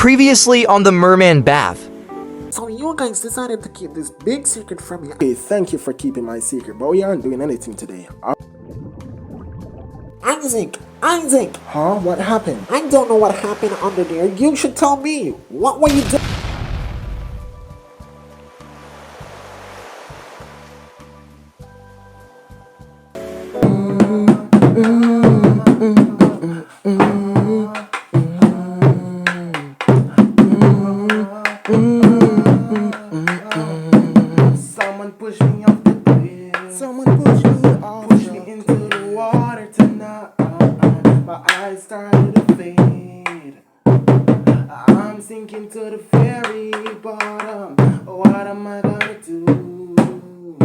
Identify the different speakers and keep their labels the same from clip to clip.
Speaker 1: Previously on the Merman bath.
Speaker 2: So you guys decided to keep this big secret from me.
Speaker 3: Okay, thank you for keeping my secret, but we aren't doing anything today.
Speaker 2: Isaac!
Speaker 3: Huh? What happened?
Speaker 2: I don't know what happened under there. You should tell me. What were you doing?
Speaker 3: Someone push me off the cliff. Someone push me off. Push me into the water tonight. My eyes started to fade. I'm sinking to the very bottom. What am I gonna do?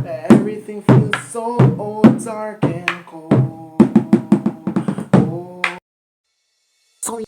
Speaker 3: Everything feels so old, dark and cold.
Speaker 2: So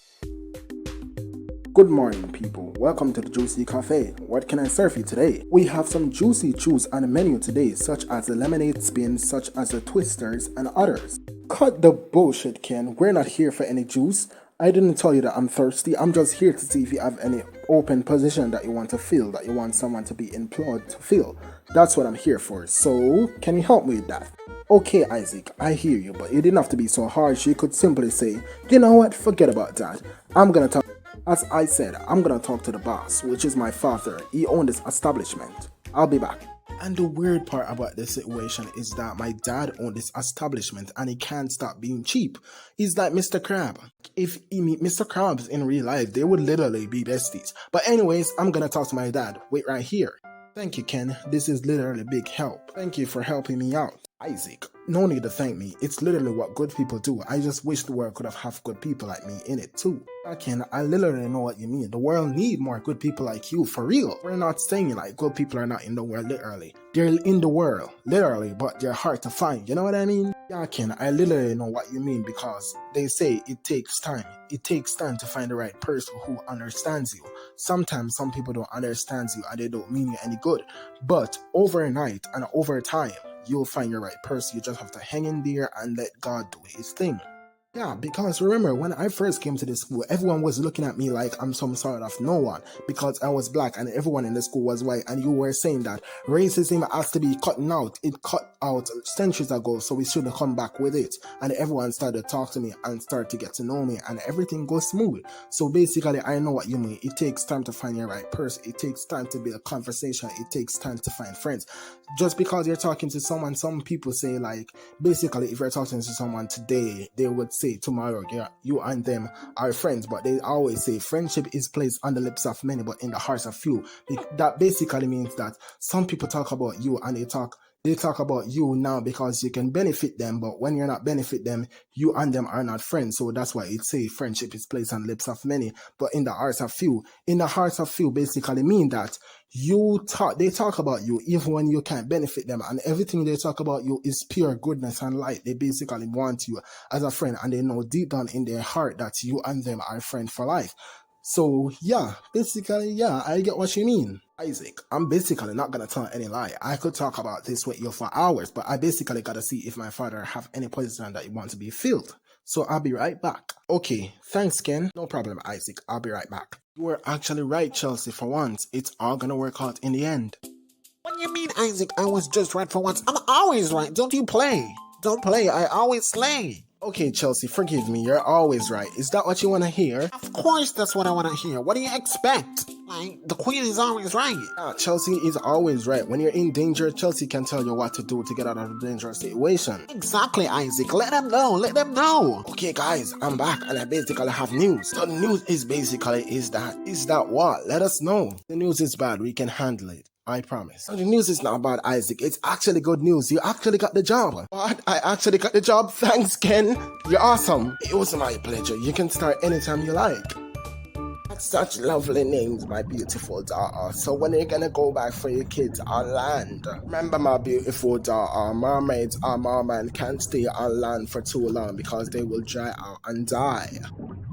Speaker 3: Good morning, people. Welcome to the Juicy Cafe. What can I serve you today? We have some juicy chews on the menu today, such as the lemonade spin, such as the twisters, and others. Cut the bullshit, Ken. We're not here for any juice. I didn't tell you that I'm thirsty. I'm just here to see if you have any open position that you want to fill, that you want someone to be employed to fill. That's what I'm here for. So, can you help me with that? Okay, Isaac, I hear you, but you didn't have to be so harsh. You could simply say, you know what, forget about that. I'm gonna talk. As I said, I'm gonna talk to the boss, which is my father. He owned this establishment. I'll be back. And the weird part about this situation is that my dad owned this establishment and he can't stop being cheap. He's like Mr. Crab. If he meet Mr. Krabs in real life, they would literally be besties. But anyways, I'm gonna talk to my dad. Wait right here. Thank you, Ken. This is literally big help. Thank you for helping me out. Isaac, no need to thank me. It's literally what good people do. I just wish the world could have good people like me in it too. Ken, I literally know what you mean. The world need more good people like you, for real. We're not saying like good people are not in the world literally. They're in the world, literally, but they're hard to find. You know what I mean? Yeah, Ken, I literally know what you mean because they say it takes time. It takes time to find the right person who understands you. Sometimes some people don't understand you and they don't mean you any good. But overnight and over time, you'll find your right person. You just have to hang in there and let God do his thing. Yeah, because remember, when I first came to this school, everyone was looking at me like I'm some sort of no one because I was black and everyone in the school was white, and you were saying that racism has to be cutting out. It cut out centuries ago, so we shouldn't come back with it. And everyone started to talk to me and start to get to know me, and everything goes smooth. So basically, I know what you mean. It takes time to find your right person. It takes time to build a conversation. It takes time to find friends. Just because you're talking to someone, some people say like, basically, if you're talking to someone today, they would say tomorrow, yeah, you and them are friends, but they always say friendship is placed on the lips of many but in the hearts of few. That basically means that some people talk about you and they talk about you now because you can benefit them, but when you're not benefit them, you and them are not friends. So that's why it say friendship is placed on the lips of many but in the hearts of few. In the hearts of few basically mean that they talk about you even when you can't benefit them, and everything they talk about you is pure goodness and light. They basically want you as a friend, and they know deep down in their heart that you and them are friends for life. So yeah, basically, yeah, I get what you mean. Isaac, I'm basically not gonna tell any lie. I could talk about this with you for hours, but I basically gotta see if my father have any position that he wants to be filled. So I'll be right back. Okay, thanks, Ken. No problem, Isaac. I'll be right back. You were actually right, Chelsea, for once. It's all gonna work out in the end.
Speaker 2: What do you mean, Isaac? I was just right for once. I'm always right. Don't you play? Don't play. I always slay.
Speaker 3: Okay, Chelsea, forgive me. You're always right. Is that what you want to hear?
Speaker 2: Of course that's what I want to hear. What do you expect? Like, the queen is always right.
Speaker 3: Yeah, Chelsea is always right. When you're in danger, Chelsea can tell you what to do to get out of the dangerous situation.
Speaker 2: Exactly, Isaac. Let them know. Let them know.
Speaker 3: Okay, guys, I'm back and I basically have news. The news is basically is that what? Let us know. The news is bad. We can handle it. I promise. So the news is not bad, Isaac. It's actually good news. You actually got the job. What? I actually got the job. Thanks, Ken. You're awesome. It was my pleasure. You can start anytime you like. That's such lovely names, my beautiful daughter. So when are you gonna go back for your kids on land? Remember, my beautiful daughter, mermaids or mermen can't stay on land for too long because they will dry out and die.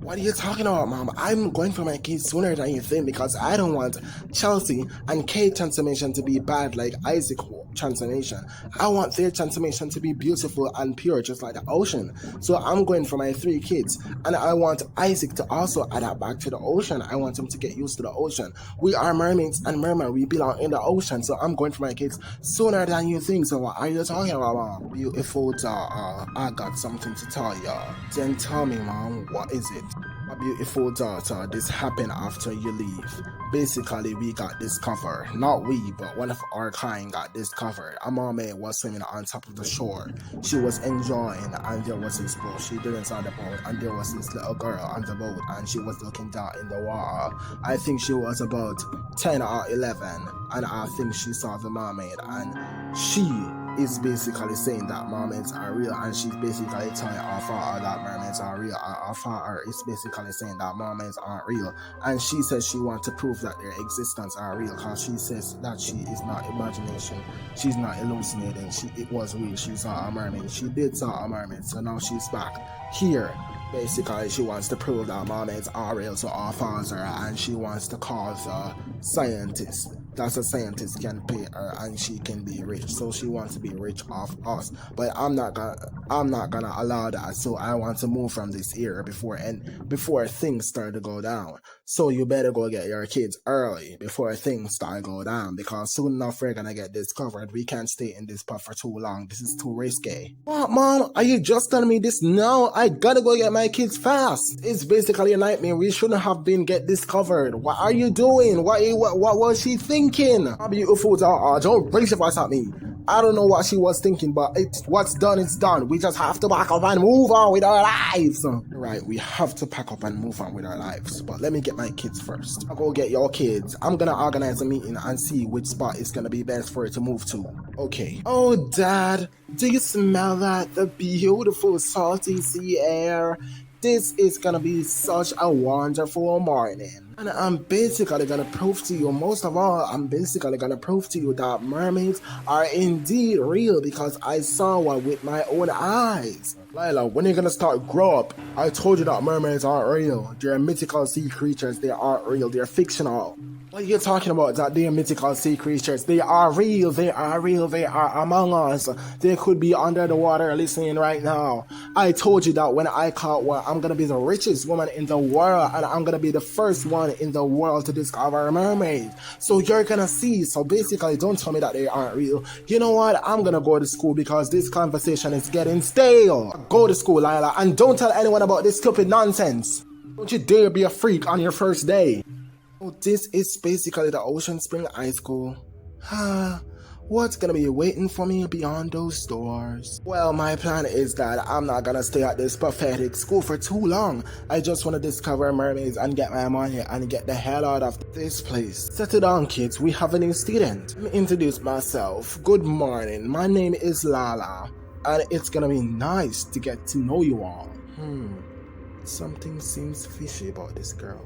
Speaker 3: What are you talking about, Mom? I'm going for my kids sooner than you think because I don't want Chelsea and Kate transformation to be bad like Isaac transformation. I want their transformation to be beautiful and pure, just like the ocean. So I'm going for my 3 kids, and I want Isaac to also adapt back to the ocean. I want him to get used to the ocean. We are mermaids and mermen. We belong in the ocean. So I'm going for my kids sooner than you think. So what are you talking about, Mom? Beautiful daughter, I got something to tell y'all. Then tell me, Mom, what is it? A beautiful daughter, this happened after you leave. Basically, we got discovered. Not we, but one of our kind got discovered. A mermaid was swimming on top of the shore. She was enjoying, and there was this boat. She didn't saw the boat, and there was this little girl on the boat, and she was looking down in the water. I think she was about 10 or 11, and I think she saw the mermaid, and she is basically saying that mermaids are real, and she's basically telling our father that mermaids are real. Our father is basically saying that mermaids aren't real, and she says she wants to prove that their existence are real, because she says that she is not imagination, she's not hallucinating, it was real. She saw a mermaid, she did saw a mermaid, so now she's back here. Basically, she wants to prove that mermaids are real to our father, and she wants to cause a scientist. That's a scientist can pay her, and she can be rich. So she wants to be rich off us. But I'm not gonna allow that. So I want to move from this era before things start to go down. So you better go get your kids early before things start to go down, because soon enough we're gonna get discovered. We can't stay in this spot for too long. This is too risky. What, Mom? Are you just telling me this now? I gotta go get my kids fast. It's basically a nightmare. We shouldn't have been get discovered. What are you doing? What was she thinking? A beautiful daughter, don't raise your voice at me. I don't know what she was thinking, but what's done is done. We just have to pack up and move on with our lives. Right, we have to pack up and move on with our lives. But let me get my kids first. I'll go get your kids. I'm gonna organize a meeting and see which spot is gonna be best for it to move to. Okay. Oh, Dad, do you smell that? The beautiful salty sea air. This is gonna be such a wonderful morning. And I'm basically gonna prove to you, most of all, I'm basically gonna prove to you that mermaids are indeed real, because I saw one with my own eyes. Lila, when are you gonna start grow up? I told you that mermaids aren't real. They're mythical sea creatures. They aren't real. They're fictional. What are you talking about? That they're mythical sea creatures? They are real. They are real. They are among us. They could be under the water listening right now. I told you that when I caught one, I'm gonna be the richest woman in the world, and I'm gonna be the first one in the world to discover a mermaid. So you're gonna see. So basically, don't tell me that they aren't real. You know what? I'm gonna go to school because this conversation is getting stale. Go to school, Lila, and don't tell anyone about this stupid nonsense. Don't you dare be a freak on your first day. Oh, this is basically the Ocean Spring High School. What's gonna be waiting for me beyond those doors? Well, my plan is that I'm not gonna stay at this pathetic school for too long. I just wanna discover mermaids and get my money and get the hell out of this place. Settle down, kids, we have a new student. Let me introduce myself. Good morning, my name is Lala, and it's gonna be nice to get to know you all. Something seems fishy about this girl.